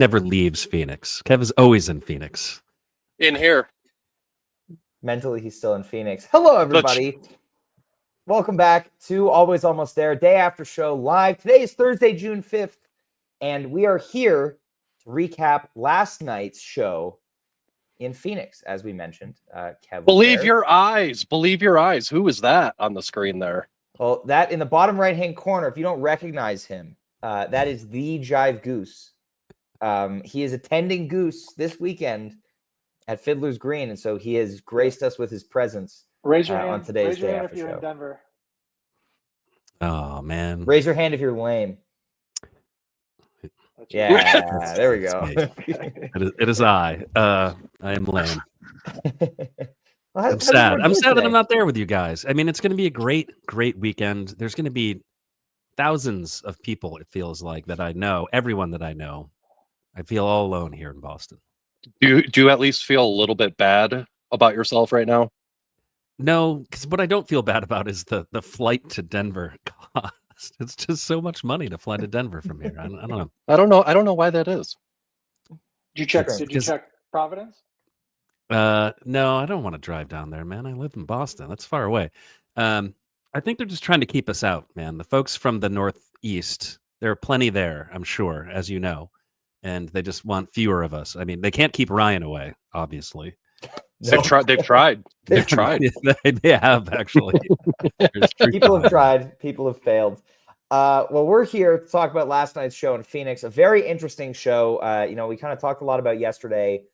never leaves Phoenix. Kev is always in Phoenix. In here. Mentally, he's still in Phoenix. Hello, everybody. Welcome back to Always Almost There, day after show live. Today is Thursday, June 5th, and we are here to recap last night's show in Phoenix, as we mentioned. Kev, believe your eyes. Believe your eyes. Who is that on the screen there? Well, that in the bottom right-hand corner, if you don't recognize him, that is the Jive Goose. He is attending Goose this weekend at Fiddler's Green, and so he has graced us with his presence. Raise your hand on today's day hand after if you're show. in Denver. Oh man! Raise your hand if you're lame. Yeah, there we go. It is I. I am lame. Well, I'm sad. I'm sad that I'm not there with you guys. I mean, it's going to be a great weekend. There's going to be thousands of people, it feels like, that I know. Everyone that I know. I feel all alone here in Boston. Do you at least feel a little bit bad about yourself right now? No, because what I don't feel bad about is the flight to Denver cost. It's just so much money to fly to Denver from here. I don't know. I don't know why that is. Did you check Providence? No, I don't want to drive down there, man. I live in Boston. That's far away. I think they're just trying to keep us out, man. The folks from the Northeast, there are plenty there, I'm sure, as you know, and they just want fewer of us. I mean, they can't keep Ryan away, obviously. No. They've tried. They have actually. People have tried. People have failed. Well, we're here to talk about last night's show in Phoenix. A very interesting show. We kind of talked a lot about yesterday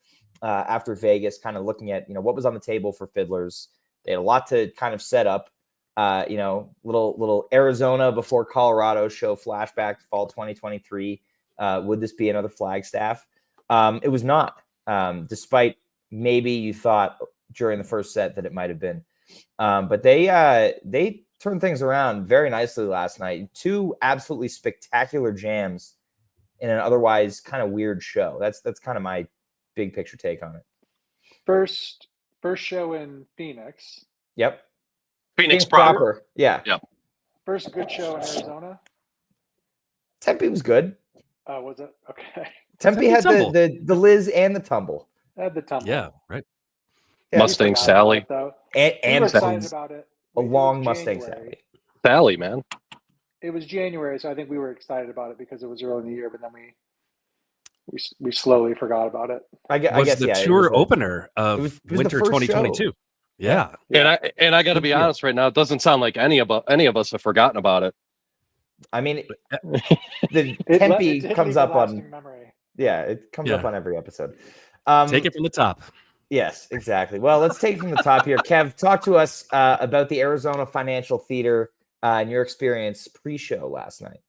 after Vegas, kind of looking at what was on the table for Fiddlers. They had a lot to kind of set up. Little Arizona before Colorado show flashback to fall 2023. Would this be another Flagstaff? It was not, despite maybe you thought during the first set that it might have been. But they turned things around very nicely last night. Two absolutely spectacular jams in an otherwise kind of weird show. That's kind of my big picture take on it. First show in Phoenix. Yep. Phoenix proper. Yeah. Yep. First good show in Arizona. Tempe was good. Was it? Okay. Tempe had the Liz and the tumble. Had the tumble. Yeah, right. Yeah, Mustang Sally. And excited about it. A long Mustang Sally. Sally, man. It was January, so I think we were excited about it because it was early in the year, but then we slowly forgot about it. I guess the tour opener of winter 2022. Show. Yeah. And I got to be honest right now, it doesn't sound like any of us have forgotten about it. I mean, the Tempe comes up on memory. Yeah, it comes up on every episode. Take it from the top. Yes, exactly. Well, let's take it from the top here. Kev, talk to us about the Arizona Financial Theater and your experience pre-show last night.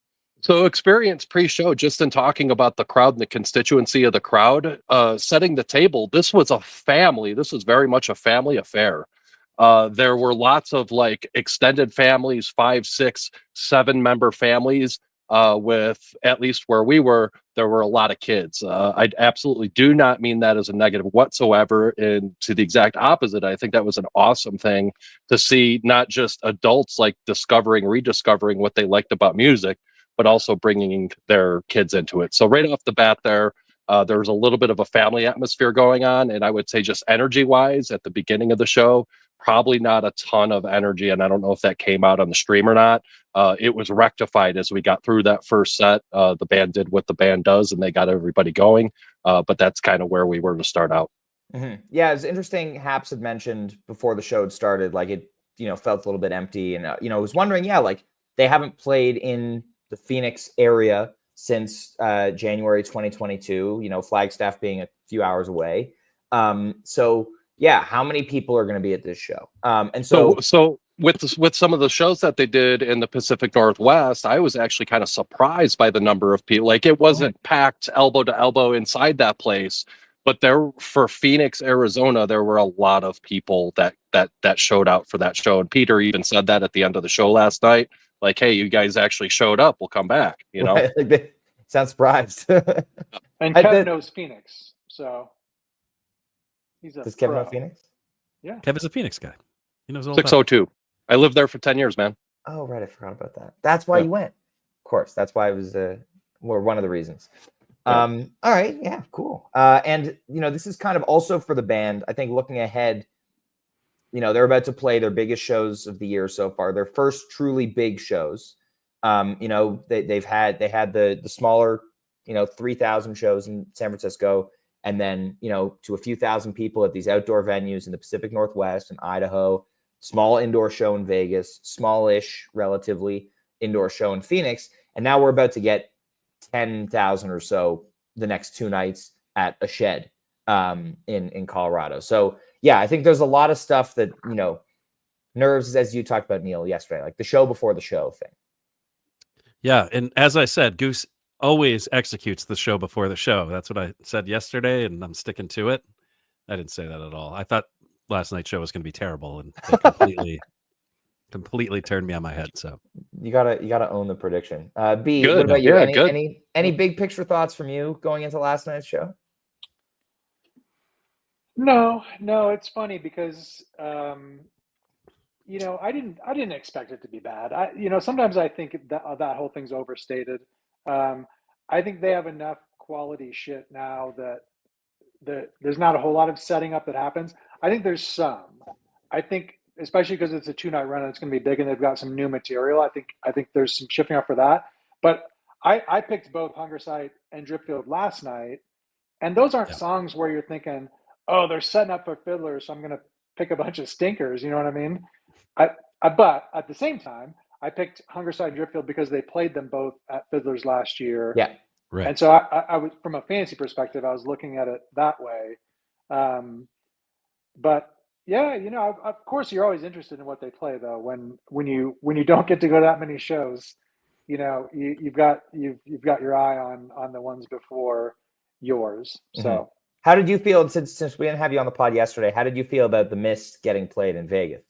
So experience pre-show, just in talking about the crowd and the constituency of the crowd, setting the table. This was a family. This was very much a family affair. There were lots of like extended families, 5, 6, 7-member families. With at least where we were, there were a lot of kids. I absolutely do not mean that as a negative whatsoever. And to the exact opposite, I think that was an awesome thing to see, not just adults like rediscovering what they liked about music, but also bringing their kids into it. So right off the bat there was a little bit of a family atmosphere going on. And I would say just energy wise at the beginning of the show, probably not a ton of energy. And I don't know if that came out on the stream or not. It was rectified as we got through that first set. The band did what the band does and they got everybody going. But that's kind of where we were to start out. Mm-hmm. Yeah, it's interesting. Haps had mentioned before the show had started, like it, felt a little bit empty. And, I was wondering, like they haven't played in the Phoenix area since January 2022, Flagstaff being a few hours away. So yeah, how many people are going to be at this show? And so with some of the shows that they did in the Pacific Northwest, I was actually kind of surprised by the number of people. Like it wasn't packed elbow to elbow inside that place, but for Phoenix, Arizona, there were a lot of people that showed out for that show. And Peter even said that at the end of the show last night, like, "Hey, you guys actually showed up. We'll come back." Right, like they sound surprised. And Kev knows Phoenix, so. Does Kevin know Phoenix? Yeah. Kevin's a Phoenix guy. He knows all 602. I lived there for 10 years, man. Oh, right. I forgot about that. That's why you went. Of course. That's why it was one of the reasons. All right, yeah, cool. And this is kind of also for the band. I think looking ahead, they're about to play their biggest shows of the year so far. Their first truly big shows. They had the smaller, 3,000 shows in San Francisco, and then to a few thousand people at these outdoor venues in the Pacific Northwest and Idaho. Small indoor show in Vegas, smallish, relatively indoor show in Phoenix, and now we're about to get 10,000 or so the next 2 nights at a shed in Colorado. So yeah, I think there's a lot of stuff that nerves, as you talked about, Neil, yesterday, like the show before the show thing. Yeah, and as I said, Goose always executes the show before the show. That's what I said yesterday, and I'm sticking to it. I didn't say that at all. I thought last night's show was going to be terrible, and they completely turned me on my head. So you gotta own the prediction. B, Good. what about you? Yeah, any big picture thoughts from you going into last night's show? No, it's funny because I didn't expect it to be bad. Sometimes I think that whole thing's overstated. I think they have enough quality shit now that there's not a whole lot of setting up that happens. I think there's some. I think especially because it's a 2-night run and it's going to be big and they've got some new material. I think there's some shifting up for that. But I picked both Hungersite and Dripfield last night, and those aren't songs where you're thinking, oh, they're setting up for Fiddlers, so I'm going to pick a bunch of stinkers. You know what I mean? But at the same time, I picked Hungersite and Dripfield because they played them both at Fiddlers last year. Yeah. right. And so I was, from a fantasy perspective, I was looking at it that way. But yeah, of course you're always interested in what they play though. When you don't get to go to that many shows, you've got your eye on the ones before yours. So Mm-hmm. How did you feel since we didn't have you on the pod yesterday? How did you feel about the Mist getting played in Vegas?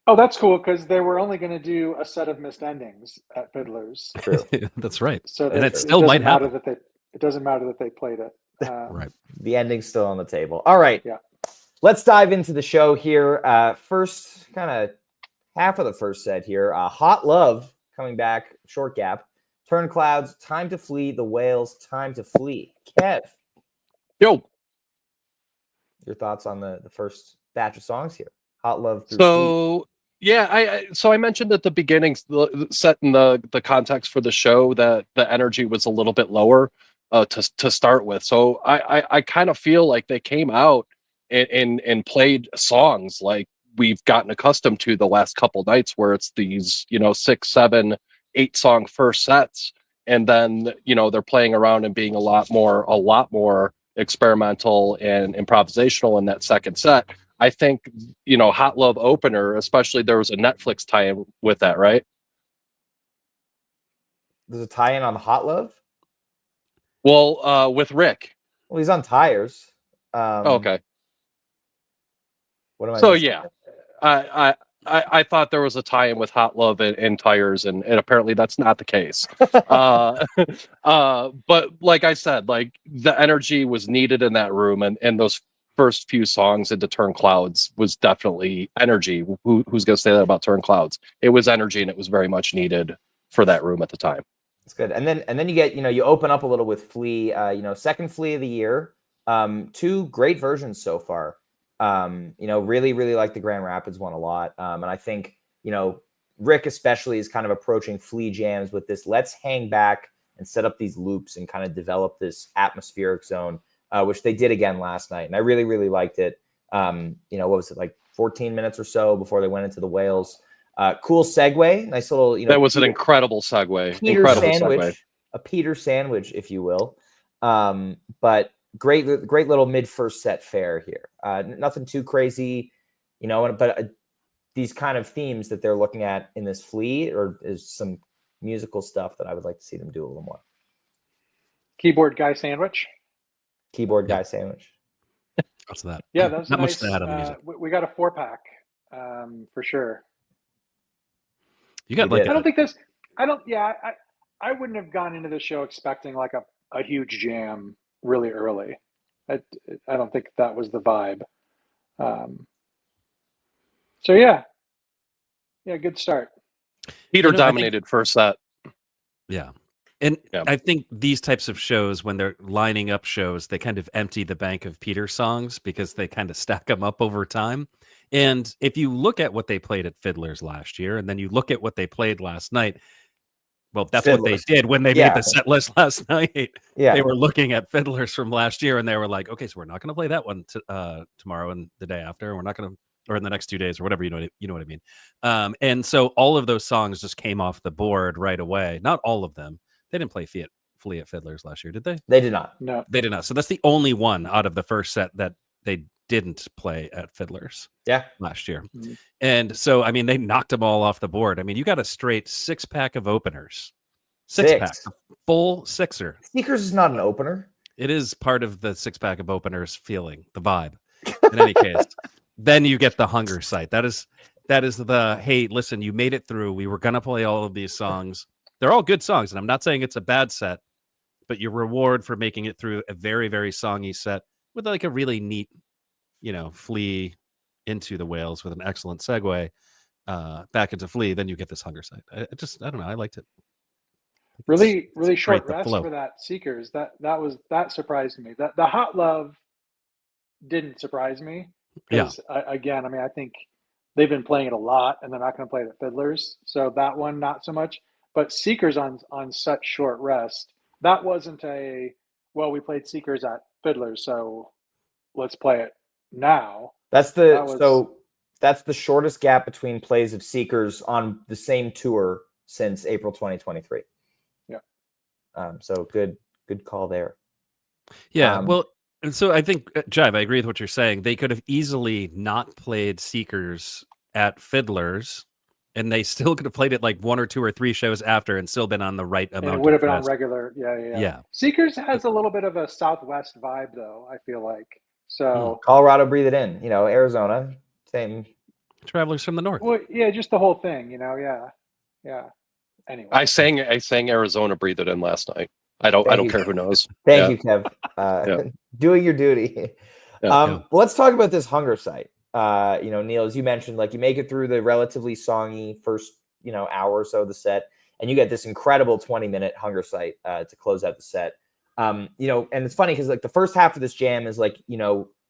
Oh, that's cool because they were only going to do a set of missed endings at Fiddlers. True. That's right. So and it still might happen. It doesn't matter that they played it. Right. The ending's still on the table. All right. Yeah. Let's dive into the show here. First, kind of half of the first set here. Hot Love coming back, short gap. Turn Clouds, Time to Flee. The Whales, Time to Flee. Kev. Yo. Your thoughts on the first batch of songs here? Hot Love. So yeah, I mentioned at the beginning, setting the context for the show, that the energy was a little bit lower to start with. So I kind of feel like they came out and played songs like we've gotten accustomed to the last couple nights, where it's these 6, 7, 8 song first sets, and then they're playing around and being a lot more experimental and improvisational in that second set. I think, Hot Love opener, especially, there was a Netflix tie-in with that, right? There's a tie-in on Hot Love? Well, with Rick. Well, he's on Tires. Okay. What am I So missing? yeah, I thought there was a tie-in with Hot Love and Tires, and apparently that's not the case. But like I said, like the energy was needed in that room, and those first few songs into Turn Clouds was definitely energy. Who's going to say that about Turn Clouds? It was energy, and it was very much needed for that room at the time. That's good. And then you get, you open up a little with Flea, second Flea of the year. 2 great versions so far. Really, really like the Grand Rapids one a lot. And I think, Rick especially is kind of approaching Flea jams with this, let's hang back and set up these loops and kind of develop this atmospheric zone, which they did again last night. And I really, really liked it. What was it, like 14 minutes or so before they went into the Whales? Cool segue. Nice little, that was an incredible segue. A Peter sandwich, if you will. But great little mid first set fare here. Nothing too crazy, but these kind of themes that they're looking at in this Flea, or is some musical stuff that I would like to see them do a little more. Keyboard guy sandwich. Guy sandwich. What's that? Yeah, that's not nice. much to add on the music. We got a 4-pack for sure. You got We like did. I don't think this. I don't. Yeah, I wouldn't have gone into the show expecting like a huge jam really early. I don't think that was the vibe. So yeah, good start. Peter dominated first set. Yeah. And Yeah. I think these types of shows, when they're lining up shows, they kind of empty the bank of Peter songs because they kind of stack them up over time. And if you look at what they played at Fiddler's last year, and then you look at what they played last night, well, that's what they Fiddlers. did when they made the set list last night. Yeah. They were looking at Fiddlers from last year, and they were like, okay, so we're not going to play that one tomorrow and the day after. We're not going to, or in the next 2 days or whatever, you know what I mean? And so all of those songs just came off the board right away. Not all of them. They didn't play Flea at Fiddlers last year, did they? They did not. No. They did not. So that's the only one out of the first set that they didn't play at Fiddlers last year. Mm-hmm. And so, I mean, they knocked them all off the board. I mean, you got a straight 6-pack of openers. Six. 6-pack, a full sixer. Seekers is not an opener. It is part of the 6-pack of openers feeling, the vibe. In any case, then you get the hunger site. That is the, hey, listen, you made it through. We were going to play all of these songs. They're all good songs, and I'm not saying it's a bad set, but your reward for making it through a very, very songy set with like a really neat, Flea into the Whales with an excellent segue back into Flea, then you get this hunger site. I don't know. I liked it. Really short great, the rest flow. for that Seekers. That surprised me. That the Hot Love didn't surprise me because again, I mean, I think they've been playing it a lot, and they're not going to play it at Fiddlers, so that one not so much. But Seekers on such short rest, that wasn't we played Seekers at Fiddlers, so let's play it now. That's the shortest gap between plays of Seekers on the same tour since April 2023. Yeah. So good call there. Yeah. Well, and so I think, Jive, I agree with what you're saying. They could have easily not played Seekers at Fiddlers, and they still could have played it like 1 or 2 or 3 shows after and still been on the right amount. And it would have been of on regular. Yeah. Seekers has a little bit of a Southwest vibe, though, I feel like. So Colorado, breathe it in. Arizona, same. Travelers from the North. Well, yeah, just the whole thing, yeah. Anyway, I sang Arizona Breathe It In last night. I don't care who knows. Thank you, Kev. Doing your duty. Let's talk about this hunger site. Neil, as you mentioned, like you make it through the relatively songy first, hour or so of the set, and you get this incredible 20-minute hunger site to close out the set. And it's funny because like the first half of this jam is like,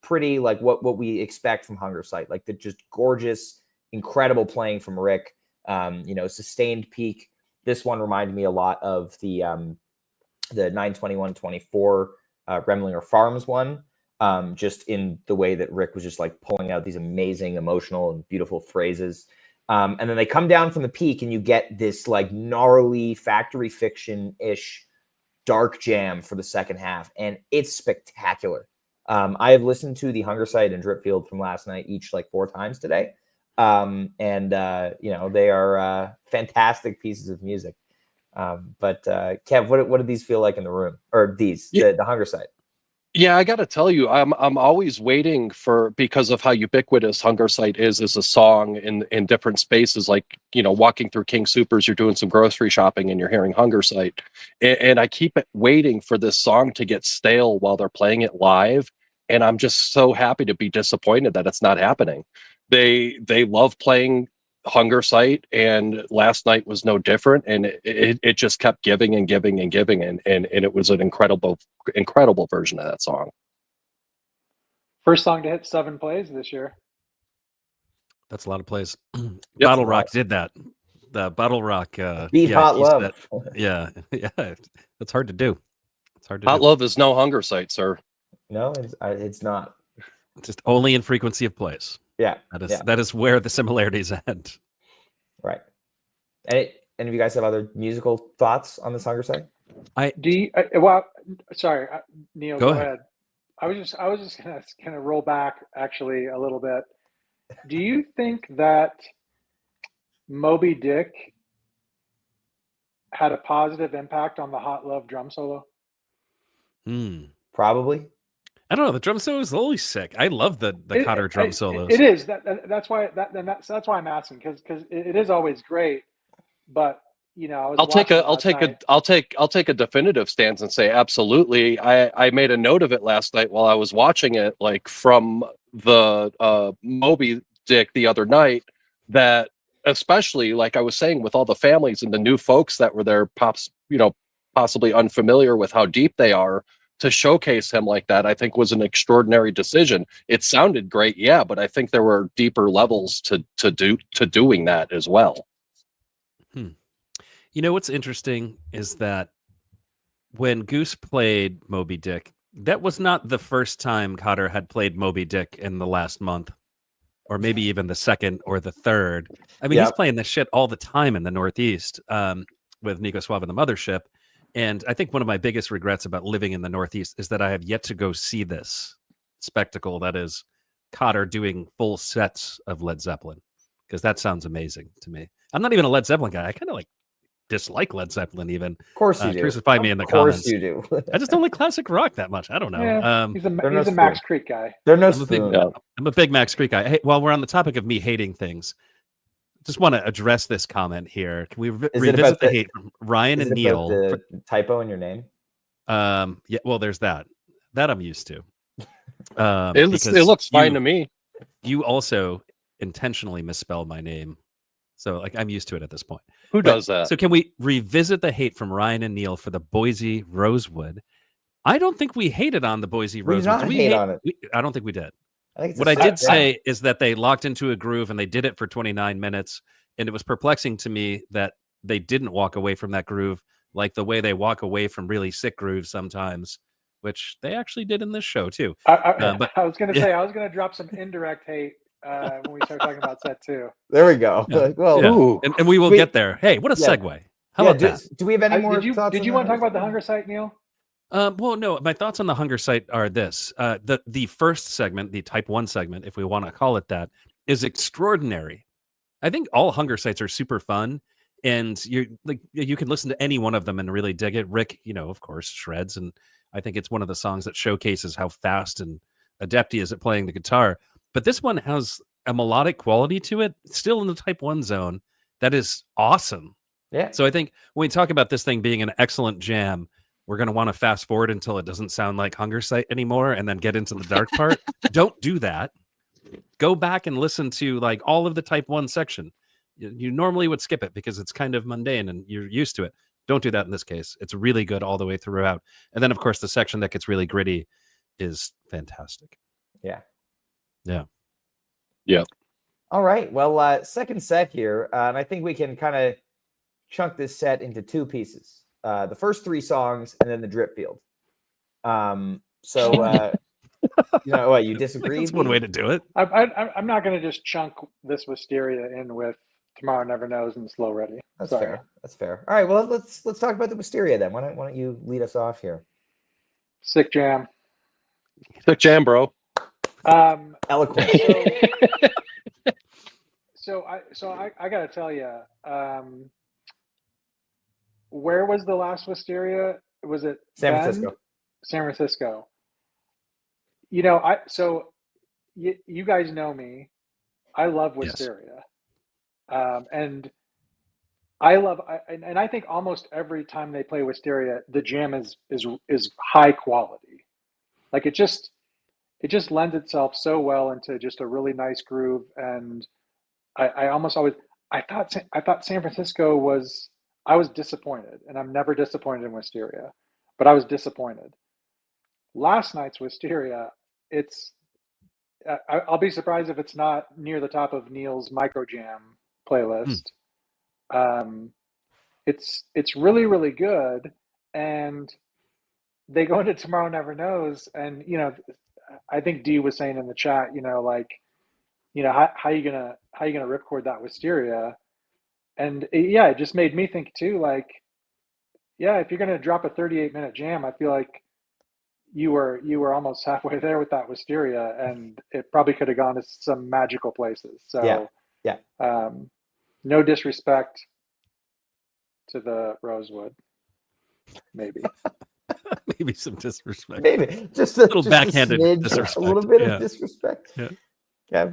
pretty like what we expect from hunger site, like the just gorgeous, incredible playing from Rick, sustained peak. This one reminded me a lot of the 9/21/24 Remlinger Farms one, just in the way that Rick was just like pulling out these amazing, emotional, and beautiful phrases. And then they come down from the peak, and you get this like gnarly Factory Fiction-ish dark jam for the second half, and it's spectacular. I have listened to the Hunger Site and Dripfield from last night each like 4 times today. They are fantastic pieces of music. But Kev, what did these feel like in the room, or the Hunger Site? Yeah, I got to tell you, I'm always waiting because of how ubiquitous Hunger Site is as a song in different spaces. Like, walking through King Soopers, you're doing some grocery shopping and you're hearing Hunger Site, and I keep waiting for this song to get stale while they're playing it live. And I'm just so happy to be disappointed that it's not happening. They love playing Hunger Site, and last night was no different, and it just kept giving and giving and giving, and it was an incredible version of that song. First song to hit 7 plays this year. That's a lot of plays. Bottle Rock did that. The Bottle Rock Beat Hot Love. Yeah. That's hard to do. Hot Love is no Hunger Site, sir. No, it's not. Just only in frequency of plays. Yeah, that is where the similarities end. Right. Any of you guys have other musical thoughts on this Hunger Site? Sorry, Neil. Go ahead. I was just gonna roll back actually a little bit. Do you think that Moby Dick had a positive impact on the Hot Love drum solo? Probably. I don't know. The drum solo is always sick. I love the Cotter drum solos. It is. That's why I'm asking, because it is always great. But I'll take a definitive stance and say absolutely. I made a note of it last night while I was watching it, like from the Moby Dick the other night, that especially like I was saying with all the families and the new folks that were there, possibly unfamiliar with how deep they are, to showcase him like that, I think was an extraordinary decision. It sounded great, yeah, but I think there were deeper levels to doing that as well. You know what's interesting is that when Goose played Moby Dick, that was not the first time Cotter had played Moby Dick in the last month, or maybe even the second or the third. I mean, he's playing this shit all the time in the Northeast with Nico Suave and the Mothership. And I think one of my biggest regrets about living in the Northeast is that I have yet to go see this spectacle that is Cotter doing full sets of Led Zeppelin, because that sounds amazing to me. I'm not even a Led Zeppelin guy. I kind of like dislike Led Zeppelin even. Of course you do. Crucify me in the Of course comments. you do. I just don't like classic rock that much. I don't know. Yeah, he's a Max Creek guy. They're no I'm a big Max Creek guy. Hey, while we're on the topic of me hating things, just want to address this comment here. Can we revisit the hate from Ryan and Neil? The typo in your name? Yeah, well, there's that. That I'm used to. It looks fine to me. You also intentionally misspelled my name. So like I'm used to it at this point. Who does that? So can we revisit the hate from Ryan and Neil for the Boise Rosewood? I don't think we hated on the Boise Rosewood. Did not hate on it. I don't think we did. What I did say is that they locked into a groove and they did it for 29 minutes. And it was perplexing to me that they didn't walk away from that groove like the way they walk away from really sick grooves sometimes, which they actually did in this show too. But I was going to say, I was going to drop some indirect hate when we start talking about set 2. There we go. Yeah. Well, and we will get there. Hey, what a segue. How about that? Do we have any more thoughts? Did you want to talk about the hunger site, Neil? Well, no, my thoughts on the hunger site are this. The first segment, the type 1 segment, if we want to call it that, is extraordinary. I think all hunger sites are super fun, and you can listen to any one of them and really dig it. Rick, of course, shreds, and I think it's one of the songs that showcases how fast and adept he is at playing the guitar. But this one has a melodic quality to it, still in the type 1 zone, that is awesome. Yeah. So I think when we talk about this thing being an excellent jam, we're going to want to fast forward until it doesn't sound like Hunger Site anymore and then get into the dark part. Don't do that. Go back and listen to like all of the type 1 section. You normally would skip it because it's kind of mundane and you're used to it. Don't do that in this case. It's really good all the way throughout. And then, of course, the section that gets really gritty is fantastic. Yeah. Yeah. Yeah. All right. Well, second set here. And I think we can kind of chunk this set into 2 pieces. The first 3 songs and then the drip field. What, you disagree? That's one way to do it. I'm not going to just chunk this Wisteria in with Tomorrow Never Knows and Slow Ready. That's fair. That's fair. All right. Well, let's talk about the Wisteria then. Why don't you lead us off here? Sick jam. Sick jam, bro. Eloquent. So I got to tell you, where was the last Wisteria? Was it San Francisco? San Francisco. You guys know me. I love Wisteria. Yes. And I think almost every time they play Wisteria, the jam is high quality. Like it just lends itself so well into just a really nice groove. And I almost always I thought San Francisco was. I was disappointed, and I'm never disappointed in Wisteria, but I was disappointed. Last night's Wisteria, I'll be surprised if it's not near the top of Neil's Micro Jam playlist. It's really, really good, and they go into Tomorrow Never Knows, and I think Dee was saying in the chat, how you gonna ripcord that Wisteria? And it just made me think too, like, if you're gonna drop a 38-minute jam, I feel like you were almost halfway there with that Wisteria, and it probably could have gone to some magical places. So yeah. No disrespect to the Rosewood, maybe. Maybe some disrespect. Maybe just a little backhanded disrespect. A little bit of disrespect. Yeah.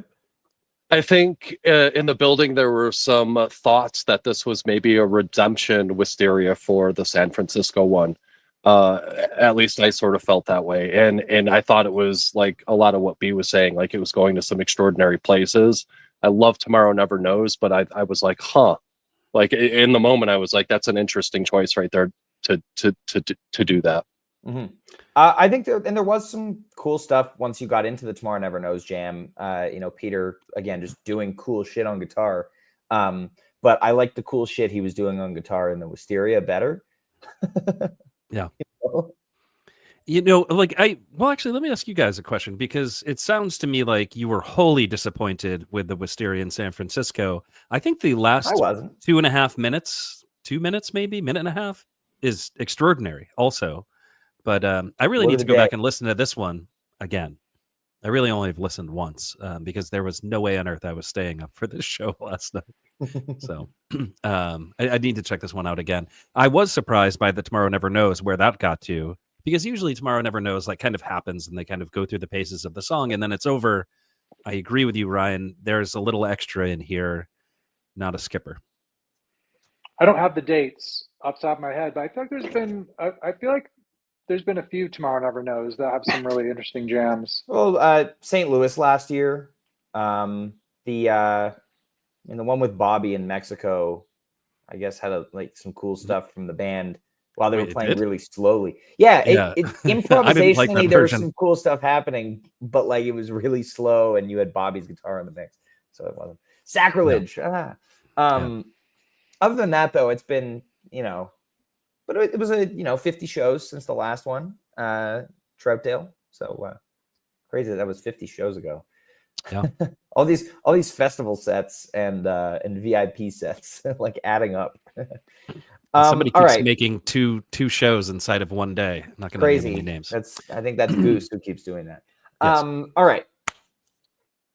I think in the building there were some thoughts that this was maybe a redemption Wisteria for the San Francisco one. At least I sort of felt that way, and I thought it was like a lot of what B was saying, like it was going to some extraordinary places. I love Tomorrow Never Knows, but I was like, like in the moment I was like, that's an interesting choice right there to do that. Mm-hmm. I think there was some cool stuff once you got into the Tomorrow Never Knows jam. Peter again just doing cool shit on guitar. But I like the cool shit he was doing on guitar in the Wisteria better. Yeah. Actually, let me ask you guys a question, because it sounds to me like you were wholly disappointed with the Wisteria in San Francisco. I think the last I wasn't. 2.5 minutes, 2 minutes, maybe minute and a half, is extraordinary also. But I really need to go back and listen to this one again. I really only have listened once because there was no way on earth I was staying up for this show last night. So I need to check this one out again. I was surprised by the Tomorrow Never Knows where that got to, because usually Tomorrow Never Knows like kind of happens and they kind of go through the paces of the song and then it's over. I agree with you, Ryan. There's a little extra in here, not a skipper. I don't have the dates off the top of my head, but I feel like there's been a few Tomorrow Never Knows that have some really interesting jams. Well, St. Louis last year, the one with Bobby in Mexico, I guess had some cool stuff from the band while they were playing really slowly. Yeah. Improvisationally, there was some cool stuff happening, but like it was really slow, and you had Bobby's guitar in the mix, so it wasn't sacrilege. Yeah. Other than that, though, it's been but it was 50 shows since the last one, Troutdale. So crazy that was 50 shows ago. Yeah. all these festival sets and VIP sets like adding up. Somebody keeps making two shows inside of one day. I'm not going to name any names. I think that's Goose who keeps doing that. Yes. All right.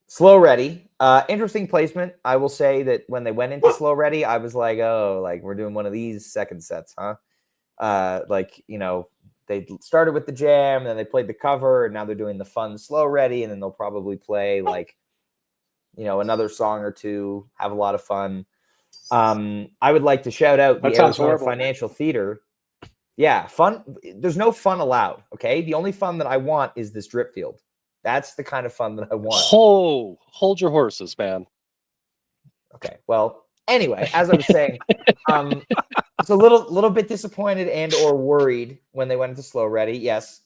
Slow Ready. Interesting placement. I will say that when they went into Slow Ready, I was like, oh, like we're doing one of these second sets, huh? They started with the jam, then they played the cover, and now they're doing the fun Slow Ready, and then they'll probably play another song or two, have a lot of fun. I would like to shout out the Arizona Financial Theater. Yeah, fun. There's no fun allowed, okay? The only fun that I want is this drip field. That's the kind of fun that I want. Hold your horses, man. Okay, well, anyway, as I was saying, it's a little bit disappointed and or worried when they went into Slow Ready. Yes,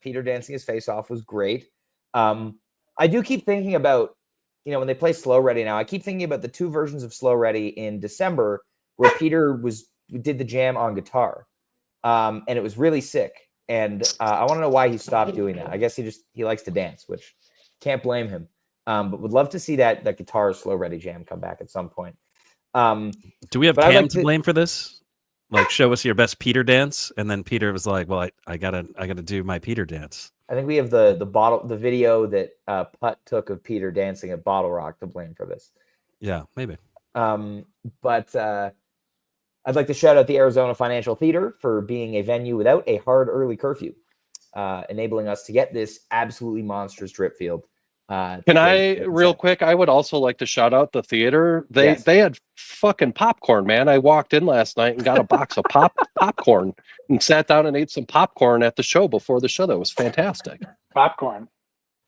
Peter dancing his face off was great. I do keep thinking about, when they play Slow Ready now, I keep thinking about the two versions of Slow Ready in December where Peter did the jam on guitar, and it was really sick. And I want to know why he stopped doing that. I guess he likes to dance, which can't blame him. But would love to see that guitar Slow Ready jam come back at some point. Do we have Cam to blame for this? Like, show us your best Peter dance, and then Peter was like, "Well, I gotta do my Peter dance." I think we have the video that Putt took of Peter dancing at Bottle Rock to blame for this. Yeah, maybe. But I'd like to shout out the Arizona Financial Theater for being a venue without a hard early curfew, enabling us to get this absolutely monstrous drip field. Can I, real quick, I would also like to shout out the theater. They had fucking popcorn, man. I walked in last night and got a box of popcorn and sat down and ate some popcorn at the show before the show. That was fantastic. Popcorn.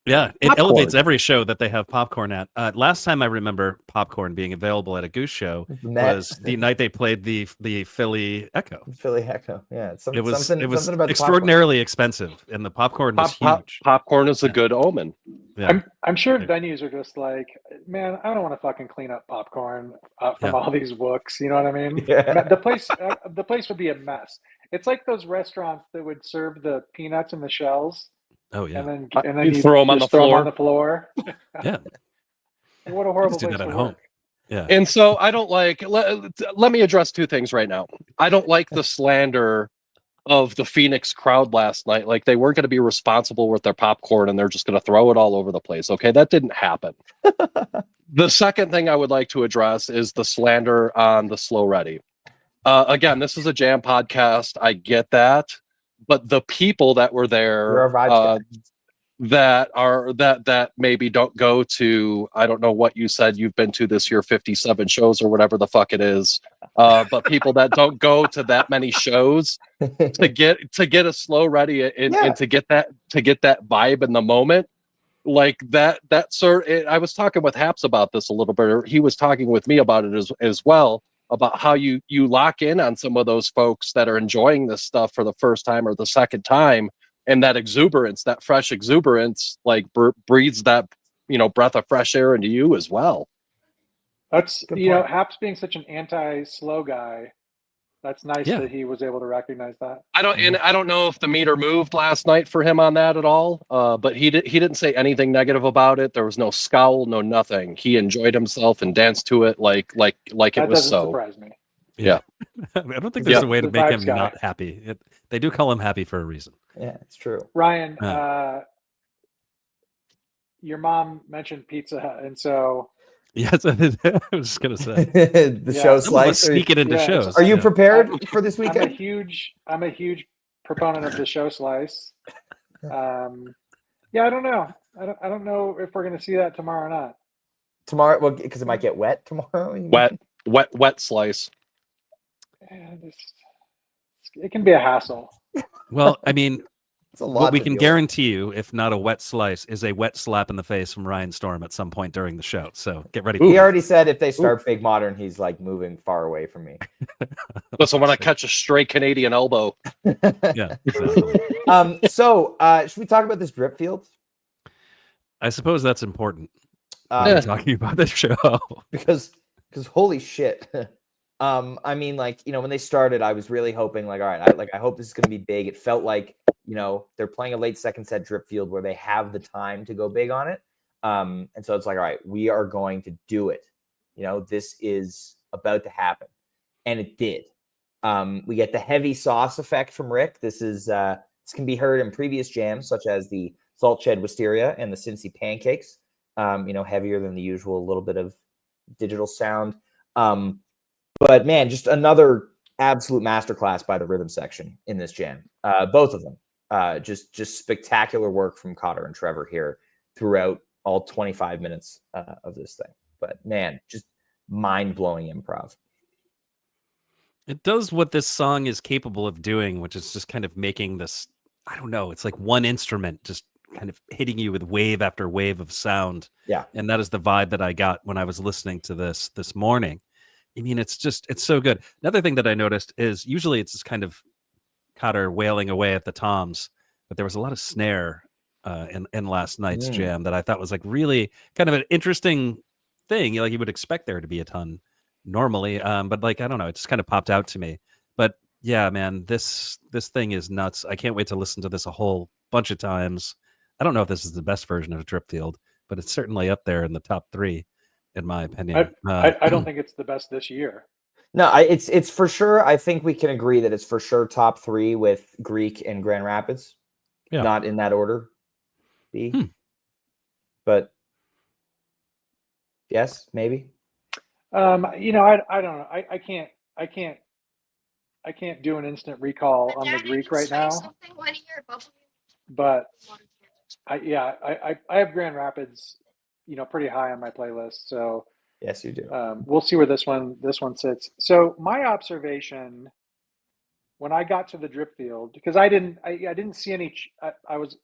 Yeah, it elevates every show that they have popcorn at. Last time I remember popcorn being available at a Goose show was the night they played the Philly Echo. Philly Echo, yeah. It was extraordinarily expensive, and the popcorn was huge. Popcorn is a good omen. Yeah. I'm sure venues are just like, man, I don't want to fucking clean up popcorn from all these books. You know what I mean? Yeah. The place would be a mess. It's like those restaurants that would serve the peanuts in the shells. Oh yeah, and then you throw them on the floor. Yeah, what a horrible place do that to at home. work. Yeah, and so I don't like. Let me address two things right now. I don't like the slander of the Phoenix crowd last night. Like they weren't going to be responsible with their popcorn and they're just going to throw it all over the place. Okay, that didn't happen. The second thing I would like to address is the slander on the Slow Ready. Again, this is a jam podcast. I get that. But the people that were there that maybe don't go to, I don't know what you said you've been to this year, 57 shows or whatever the fuck it is. But people that don't go to that many shows to get a Slow Ready and to get that vibe in the moment, like that sort. I was talking with Haps about this a little bit. Or he was talking with me about it as well. about how you lock in on some of those folks that are enjoying this stuff for the first time or the second time, and that exuberance, that fresh exuberance, like breathes that breath of fresh air into you as well. That's Good you know, point. Haps being such an anti-slow guy, that's nice Yeah. that he was able to recognize that. I don't know if the meter moved last night for him on that at all, but he didn't say anything negative about it. There was no scowl, no nothing. He enjoyed himself and danced to it like it That was doesn't so. surprise me. Yeah. I don't think there's Yeah. a way to The make vibes him guy. not happy. They do call him happy for a reason. Yeah, it's true. Ryan, Yeah. your mom mentioned Pizza Hut, and so Yes, I was just gonna say. The Yeah. show Some of us slice. sneak it into Yeah, shows. Are you yeah. prepared for this I'm a weekend? huge proponent of the show slice. Yeah, I don't know. I don't know if we're gonna see that tomorrow or not. Tomorrow, well, because it might get wet tomorrow. you Wet, mean? wet slice. Yeah, it can be a hassle. Well, I mean, It's a lot. what we to can deal with. guarantee you, if not a wet slice, is a wet slap in the face from Ryan Storm at some point during the show. So get ready for He that. already said if they start Big Modern, he's like moving far away from me. Listen, when I catch a stray Canadian elbow. Yeah, exactly. So should we talk about this drip field? I suppose that's important when we're talking about this show. because holy shit. I mean, like, when they started, I was really hoping, like, all right, I hope this is going to be big. It felt like, they're playing a late second set drip field where they have the time to go big on it. And so it's like, all right, we are going to do it. This is about to happen. And it did. We get the heavy sauce effect from Rick. This can be heard in previous jams, such as the Salt Shed Wisteria and the Cincy Pancakes. Heavier than the usual, a little bit of digital sound. But man, just another absolute masterclass by the rhythm section in this jam. Both of them. Just spectacular work from Cotter and Trevor here throughout all 25 minutes of this thing. But man, just mind-blowing improv. It does what this song is capable of doing, which is just kind of making this, I don't know, it's like one instrument just kind of hitting you with wave after wave of sound. Yeah. And that is the vibe that I got when I was listening to this morning. I mean, it's so good. Another thing that I noticed is usually it's just kind of Cotter wailing away at the toms, but there was a lot of snare in last night's jam that I thought was like really kind of an interesting thing. Like you would expect there to be a ton normally, but like I don't know, it just kind of popped out to me. But yeah, man, this thing is nuts. I can't wait to listen to this a whole bunch of times. I don't know if this is the best version of Dripfield, but it's certainly up there in the top 3, in my opinion. I don't think it's the best this year. No, it's for sure. I think we can agree that it's for sure top 3 with Greek and Grand Rapids. Yeah. Not in that order. But yes, maybe. I don't know. I can't do an instant recall on the Greek right now. But I have Grand Rapids, pretty high on my playlist. So yes, you do. We'll see where this one sits. So my observation when I got to the drip field, because I didn't see any. I was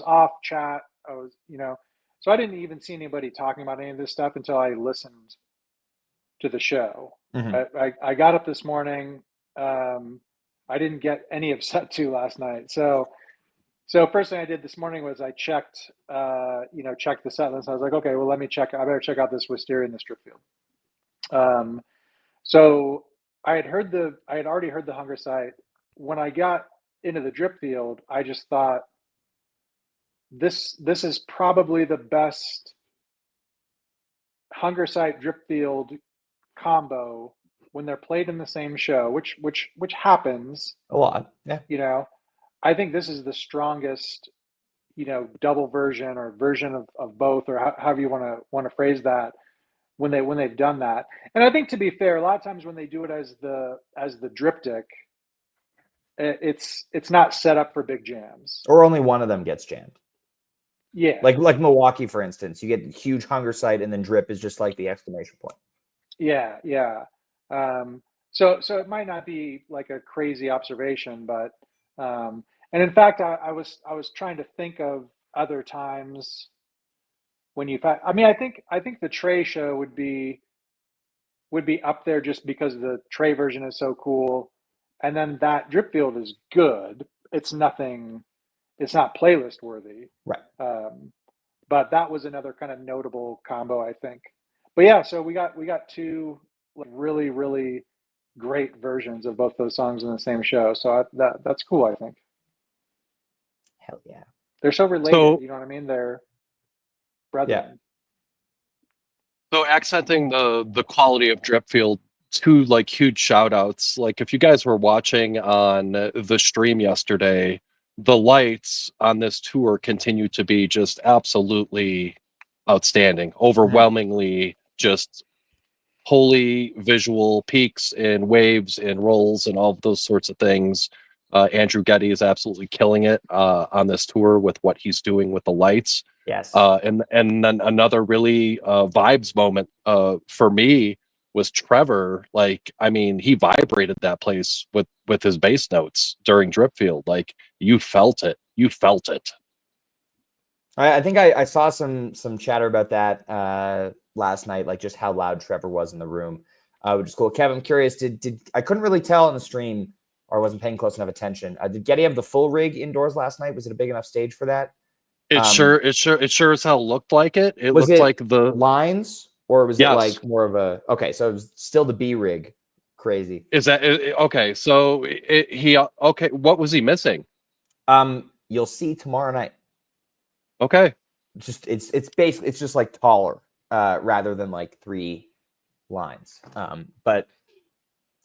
off chat. So I didn't even see anybody talking about any of this stuff until I listened to the show. Mm-hmm. I got up this morning. I didn't get any of set 2 last night. So first thing I did this morning was I checked the set list. I was like, okay, well, I better check out this Wisteria in the strip field. So I had already heard the Hunger Site. When I got into the drip field, I just thought this is probably the best Hunger Site drip field combo when they're played in the same show, which happens a lot. Yeah. I think this is the strongest, double version or version of both, or however you want to phrase that, when they've done that. And I think, to be fair, a lot of times when they do it as the driptych, it's not set up for big jams, or only one of them gets jammed. Yeah, like Milwaukee, for instance, you get huge Hunger Site, and then drip is just like the exclamation point. Yeah. So it might not be like a crazy observation, but and in fact, I was trying to think of other times when you've had. I mean, I think the Trey show would be would be up there just because the Trey version is so cool. And then that Dripfield is good. It's not playlist worthy. Right. But that was another kind of notable combo, I think. But yeah, so we got two like really, really great versions of both those songs in the same show. So that's cool, I think. Hell yeah. They're so related, you know what I mean? They're brethren. So accenting the quality of Dripfield, two like huge shout outs. Like if you guys were watching on the stream yesterday, the lights on this tour continue to be just absolutely outstanding, overwhelmingly just holy visual peaks and waves and rolls and all of those sorts of things. Andrew Getty is absolutely killing it on this tour with what he's doing with the lights. Yes. And then another really vibes moment for me was Trevor. Like, I mean, he vibrated that place with his bass notes during Dripfield. Like, you felt it. You felt it. I think I saw some chatter about that last night, like just how loud Trevor was in the room, which is cool. Kevin, I'm curious, did I couldn't really tell in the stream, or I wasn't paying close enough attention. Did Getty have the full rig indoors last night? Was it a big enough stage for that? It sure as hell looked like it. It looked like the lines, or was Yes. it like more of a so it was still the B rig? Crazy. Is that okay? So what was he missing? You'll see tomorrow night. Okay. Just it's basically it's just like taller rather than like 3 lines. But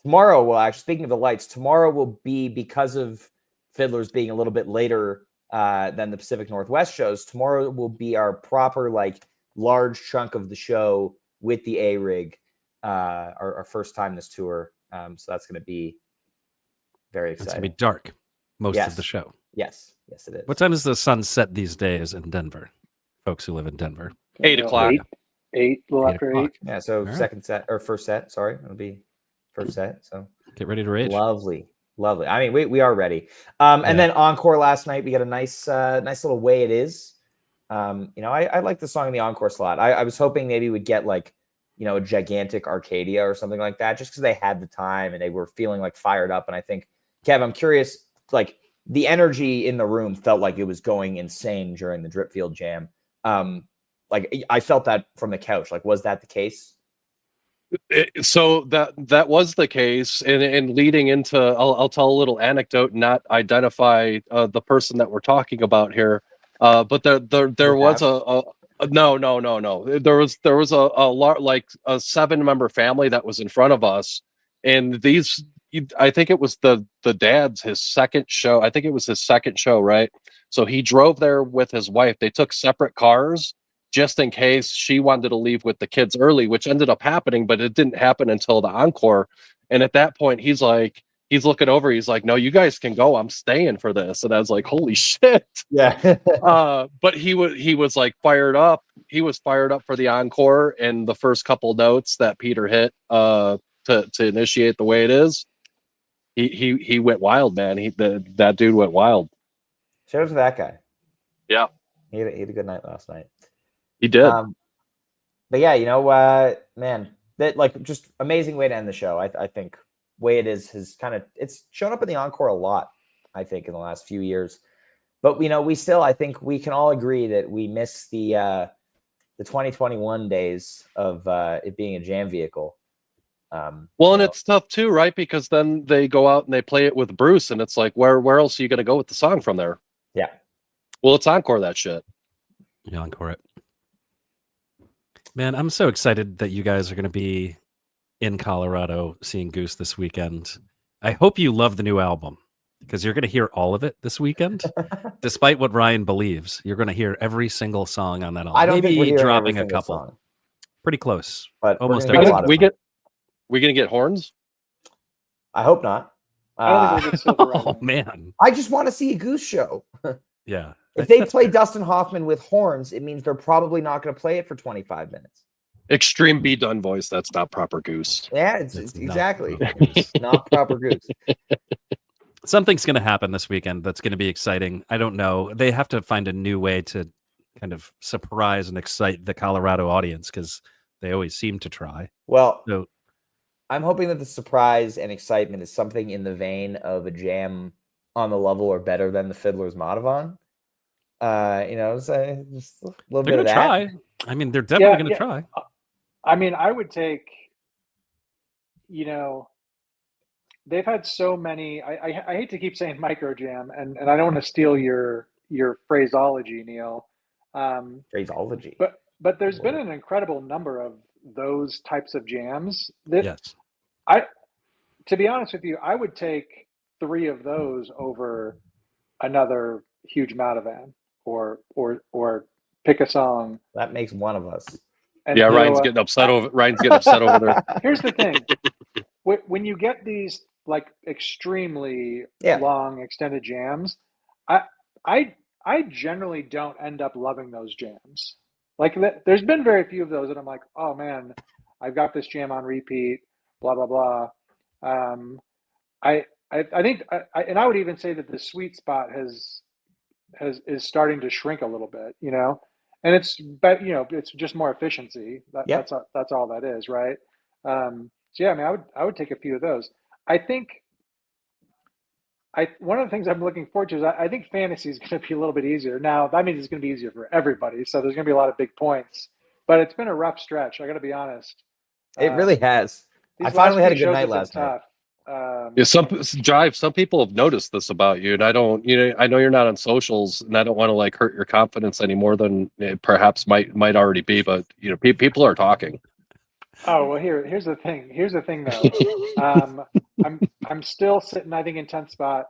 tomorrow, well, actually, speaking of the lights, tomorrow will be, because of Fiddlers being a little bit later than the Pacific Northwest shows, tomorrow will be our proper like large chunk of the show with the A rig, our first time this tour. So that's going to be very exciting. It's going to be dark most of the show. Yes, it is. What time does the sun set these days in Denver? Folks who live in Denver. 8 o'clock. 8, a little after 8. Yeah, so All second set or first set. Sorry, it'll be first set. So get ready to rage. Lovely. I mean, we are ready. And then encore last night, we got a nice little Way It Is. I like the song in the encore slot. I was hoping maybe we'd get like, a gigantic Arcadia or something like that, just because they had the time and they were feeling like fired up. And I think, Kev, I'm curious, like the energy in the room felt like it was going insane during the Dripfield jam. Like I felt that from the couch. Like, was that the case? So that was the case, and leading into, I'll tell a little anecdote, not identify the person that we're talking about here, but there was no. There was a 7-member family that was in front of us, and I think it was the dad's his second show. I think it was his second show, right? So he drove there with his wife. They took separate cars just in case she wanted to leave with the kids early, which ended up happening, but it didn't happen until the encore. And at that point, he's looking over, he's like, no, you guys can go. I'm staying for this. And I was like, holy shit. Yeah. But he was like fired up. He was fired up for the encore and the first couple notes that Peter hit to initiate The Way It Is. He went wild, man. That dude went wild. Shout out to that guy. Yeah. He had a good night last night. He did. But yeah, man, that like just amazing way to end the show. I think Way It Is has it's shown up in the encore a lot, I think, in the last few years. But we still, I think we can all agree that we miss the 2021 days of it being a jam vehicle. And it's tough too, right? Because then they go out and they play it with Bruce, and it's like, where else are you going to go with the song from there? Yeah. Well, it's encore that shit. You encore it. Man, I'm so excited that you guys are going to be in Colorado seeing Goose this weekend. I hope you love the new album, because you're going to hear all of it this weekend. Despite what Ryan believes, you're going to hear every single song on that album. I don't think we're Maybe hearing dropping every a couple. song. Pretty close. But almost every every song. We gonna get horns? I hope not. I don't think we'll get Silver Riding. Oh man. I just want to see a Goose show. Yeah. If they play Dustin Hoffman with horns, it means they're probably not going to play it for 25 minutes. Extreme B done voice. That's not proper Goose. Yeah, It's exactly. not proper Goose. Not proper Goose. Something's going to happen this weekend that's going to be exciting. I don't know. They have to find a new way to kind of surprise and excite the Colorado audience, because they always seem to try. Well, So I'm hoping that the surprise and excitement is something in the vein of a jam on the level or better than the Fiddler's Madhavan. So just a little They're bit of gonna that. try. I mean, they're definitely Yeah, gonna yeah. try. I mean, I would take, they've had so many. I hate to keep saying micro jam, and I don't want to steal your phraseology, Neil. Phraseology. But there's been an incredible number of those types of jams that Yes. to be honest with you, I would take 3 of those over another huge Matavan or pick a song. That makes one of us. And Yeah, throw Ryan's a- getting upset over there. Here's the thing: when you get these like extremely Yeah. long extended jams, I generally don't end up loving those jams. Like there's been very few of those that I'm like, oh man, I've got this jam on repeat, blah blah blah. I think, and I would even say that the sweet spot is starting to shrink a little bit, and it's just more efficiency. That's all that is, right? So yeah, I mean, I would take a few of those. I think one of the things I'm looking forward to is I think fantasy is going to be a little bit easier. Now that means it's going to be easier for everybody, so there's going to be a lot of big points. But it's been a rough stretch. I got to be honest. It really has. I These finally last had a few good shows night have been last night. tough. Yeah, some people have noticed this about you, and I don't. I know you're not on socials, and I don't want to like hurt your confidence any more than it perhaps might already be. But people are talking. Oh well, here's the thing. Here's the thing, though. I'm still sitting, I think, in 10th spot.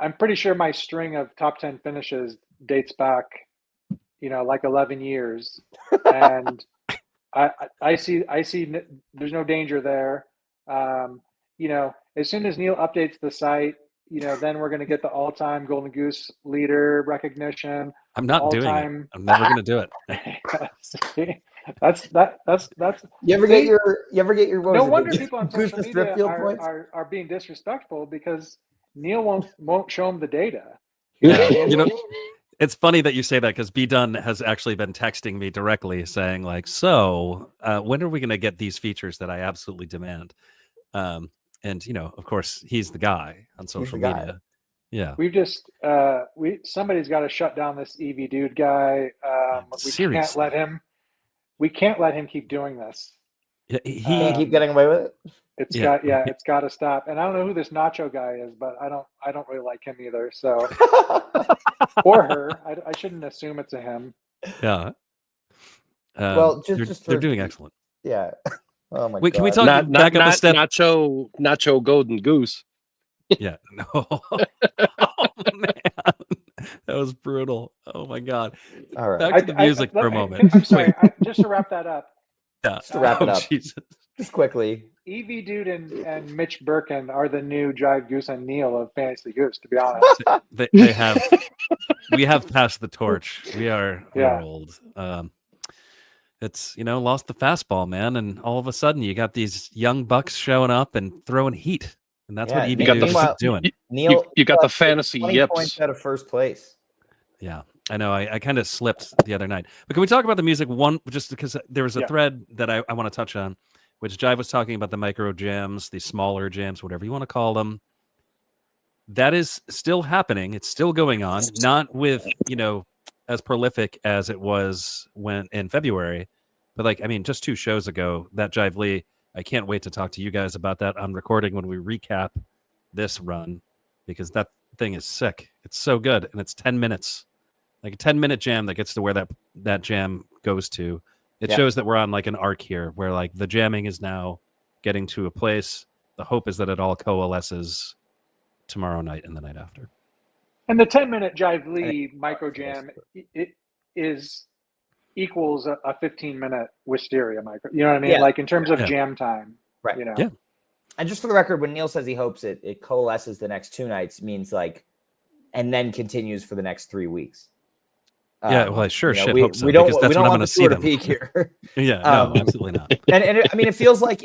I'm pretty sure my string of top 10 finishes dates back, like 11 years, and I see there's no danger there. As soon as Neil updates the site, then we're going to get the all-time Golden Goose leader recognition. I'm not doing it. I'm never going to do it. That's You ever get your no wonder people on social Goose's media Dripfield points? are being disrespectful because Neil won't show them the data. Yeah, it's funny that you say that because B Dunn has actually been texting me directly saying like, so when are we going to get these features that I absolutely demand? And of course, he's the guy on social media. Yeah, we've just somebody's got to shut down this EV dude guy. We can't let him keep doing this. Yeah, he can't keep getting away with it. It's got to stop. And I don't know who this Nacho guy is, but I don't really like him either. So, or her. I shouldn't assume it's a him. Yeah. Well, they're doing excellent. Yeah. Oh my Wait, God. can we talk back up a step? Nacho Golden Goose. Yeah. No. Oh man, that was brutal. Oh my God. All right. Back to the music for a moment. I'm sorry. Just to wrap that up. Yeah. Just to wrap it up. Jesus. Just quickly. EV Dude and Mitch Birkin are the new Jive Goose and Neil of Fantasy Goose, to be honest. They have. We have passed the torch. We are old. It's lost the fastball, man, and all of a sudden you got these young bucks showing up and throwing heat, and that's what EV Dude is doing. Neil, you got the fantasy 20 yips points out of first place. Yeah, I know. I kind of slipped the other night, but can we talk about the music just because there was a thread that I want to touch on, which Jive was talking about the micro jams, the smaller jams, whatever you want to call them. That is still happening. It's still going on, not with as prolific as it was in February, but just 2 shows ago, that Jive Lee, I can't wait to talk to you guys about that on recording when we recap this run, because that thing is sick. It's so good, and it's 10 minutes, like a 10-minute jam that gets to where that jam goes to. It shows that we're on like an arc here, where like the jamming is now getting to a place. The hope is that it all coalesces tomorrow night and the night after. And the 10-minute Jive Lee micro jam equals a 15-minute Wisteria micro. You know what I mean? Yeah. Like in terms of jam time. Right. Yeah. And just for the record, when Neil says he hopes it coalesces the next 2 nights, means and then continues for the next 3 weeks. Yeah, well, I sure shit we, hope so. We don't, because that's we don't when I'm want going the to see tour to them. peak here. Yeah, no, absolutely not. And I mean, it feels like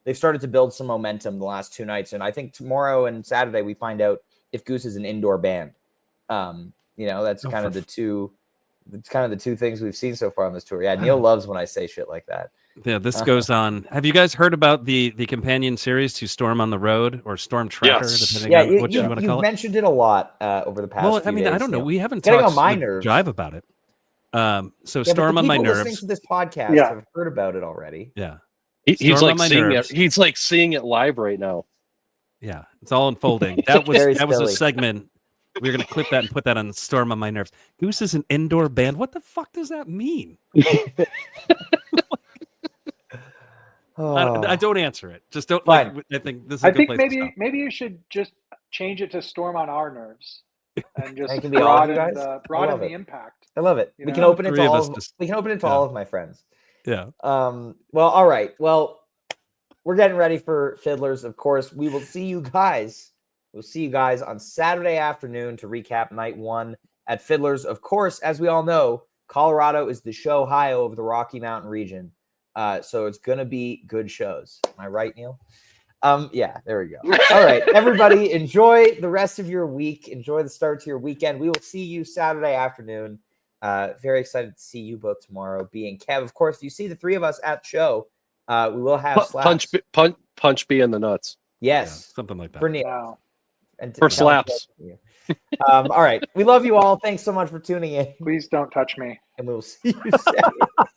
they've started to build some momentum the last 2 nights, and I think tomorrow and Saturday we find out if Goose is an indoor band. That's kind of the two things we've seen so far on this tour. Yeah, Neil loves when I say shit like that. Yeah, this goes on. Have you guys heard about the companion series to Storm on the Road or Storm Tracker, Yes. depending Yeah, on what you want to you've call it? mentioned it a lot over the past Well, I few mean, days. I don't know. Neil. We haven't Getting talked on my with nerves. Jive about it. So Yeah, but Storm the on my people listening nerves. to this podcast Yeah. have heard about it already. Yeah, He's Storm like on my seeing nerves. it. He's like seeing it live right now. Yeah, it's all unfolding. That was Very a silly. segment. We were gonna clip that and put that on Storm on my nerves. Goose is an indoor band. What the fuck does that mean? I don't answer it. Just don't Fine. like. I think this is a I good think place to stop. maybe you should just change it to Storm on our nerves and just It can be all of you broaden guys. broaden love the it. impact. I love it. You We know? can open it Three to of all. us Of, just- we can open it to yeah. all of my friends. Yeah. Well, all right. Well, we're getting ready for Fiddlers. Of course, we will see you guys. We'll see you guys on Saturday afternoon to recap night 1 at Fiddlers. Of course, as we all know, Colorado is the show Ohio of the Rocky Mountain region. So it's going to be good shows. Am I right, Neil? Yeah, there we go. All right, everybody, enjoy the rest of your week. Enjoy the start to your weekend. We will see you Saturday afternoon. Very excited to see you both tomorrow. Being Kev, of course. If you see the three of us at the show, we will have slaps. Punch B in the nuts. Yes, Yeah, something like that. for Neil. Wow. And For slaps. All right, we love you all. Thanks so much for tuning in, Please don't touch me. and we will see you Saturday.